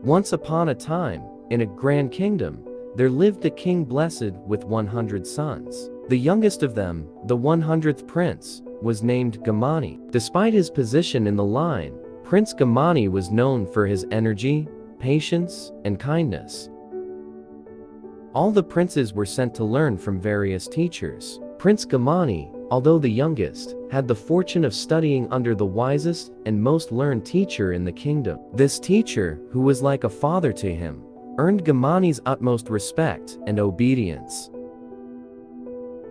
Once upon a time, in a grand kingdom, there lived a king blessed with 100 sons. The youngest of them, the 100th prince, was named Gamani. Despite his position in the line, Prince Gamani was known for his energy, patience, and kindness. All the princes were sent to learn from various teachers. Prince Gamani, although the youngest, had the fortune of studying under the wisest and most learned teacher in the kingdom. This teacher, who was like a father to him, earned Gamani's utmost respect and obedience.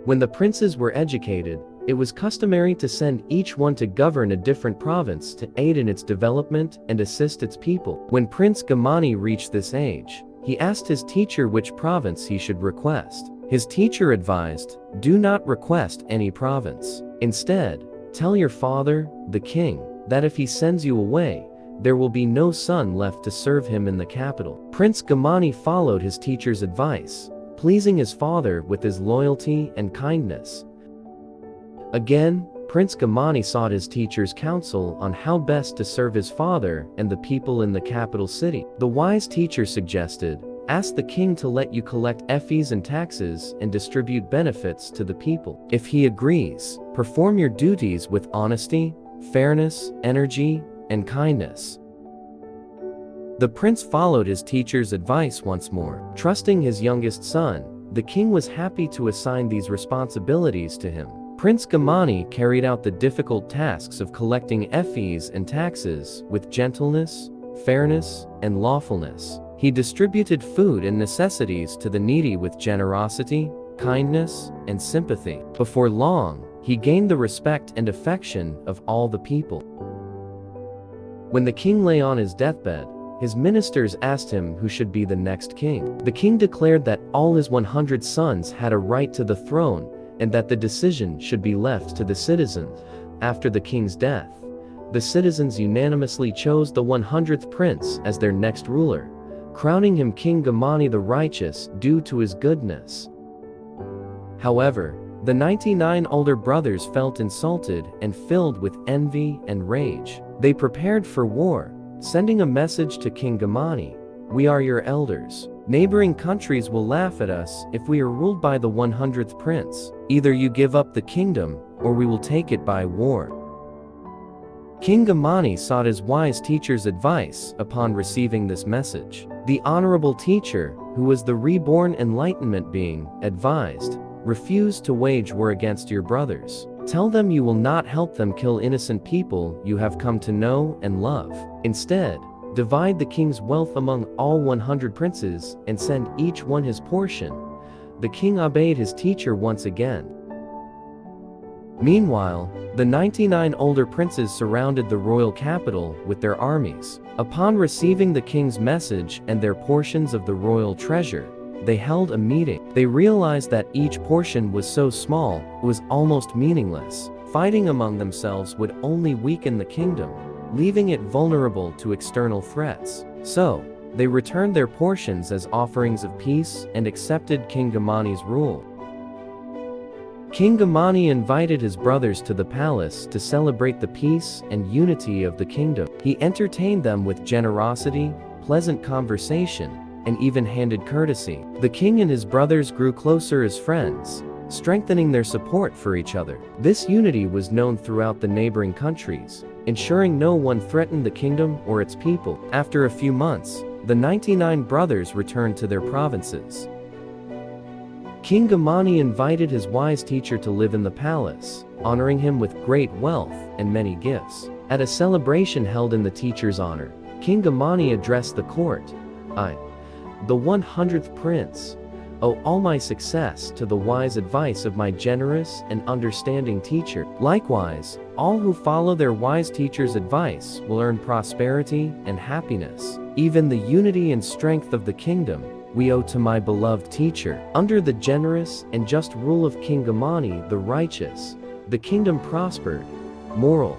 When the princes were educated, it was customary to send each one to govern a different province to aid in its development and assist its people. When Prince Gamani reached this age, he asked his teacher which province he should request. His teacher advised, "Do not request any province. Instead, tell your father, the king, that if he sends you away, there will be no son left to serve him in the capital." Prince Gamani followed his teacher's advice, pleasing his father with his loyalty and kindness. Again, Prince Gamani sought his teacher's counsel on how best to serve his father and the people in the capital city. The wise teacher suggested, "Ask the king to let you collect fees and taxes and distribute benefits to the people. If he agrees, perform your duties with honesty, fairness, energy, and kindness." The prince followed his teacher's advice once more. Trusting his youngest son, the king was happy to assign these responsibilities to him. Prince Gamani carried out the difficult tasks of collecting fees and taxes with gentleness, fairness, and lawfulness. He distributed food and necessities to the needy with generosity, kindness, and sympathy. Before long, he gained the respect and affection of all the people. When the king lay on his deathbed, his ministers asked him who should be the next king. The king declared that all his 100 sons had a right to the throne and that the decision should be left to the citizens. After the king's death, the citizens unanimously chose the 100th prince as their next ruler, crowning him King Gamani the Righteous due to his goodness. However, the 99 older brothers felt insulted and filled with envy and rage. They prepared for war, sending a message to King Gamani, "We are your elders. Neighboring countries will laugh at us if we are ruled by the 100th prince. Either you give up the kingdom, or we will take it by war." King Gamani sought his wise teacher's advice upon receiving this message. The honorable teacher, who was the reborn enlightenment being, advised, "Refuse to wage war against your brothers. Tell them you will not help them kill innocent people you have come to know and love. Instead, divide the king's wealth among all 100 princes and send each one his portion." The king obeyed his teacher once again. Meanwhile, the 99 older princes surrounded the royal capital with their armies. Upon receiving the king's message and their portions of the royal treasure, they held a meeting. They realized that each portion was so small, it was almost meaningless. Fighting among themselves would only weaken the kingdom, leaving it vulnerable to external threats. So, they returned their portions as offerings of peace and accepted King Gamani's rule. King Gamani invited his brothers to the palace to celebrate the peace and unity of the kingdom. He entertained them with generosity, pleasant conversation, and even-handed courtesy. The king and his brothers grew closer as friends, strengthening their support for each other. This unity was known throughout the neighboring countries, ensuring no one threatened the kingdom or its people. After a few months, the 99 brothers returned to their provinces. King Gamani invited his wise teacher to live in the palace, honoring him with great wealth and many gifts. At a celebration held in the teacher's honor, King Gamani addressed the court. "I, the 100th prince, owe all my success to the wise advice of my generous and understanding teacher. Likewise, all who follow their wise teacher's advice will earn prosperity and happiness. Even the unity and strength of the kingdom we owe to my beloved teacher." Under the generous and just rule of King Gamani the Righteous, the kingdom prospered. Moral: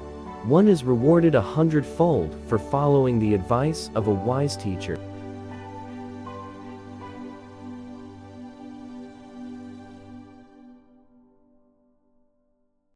one is rewarded 100-fold for following the advice of a wise teacher.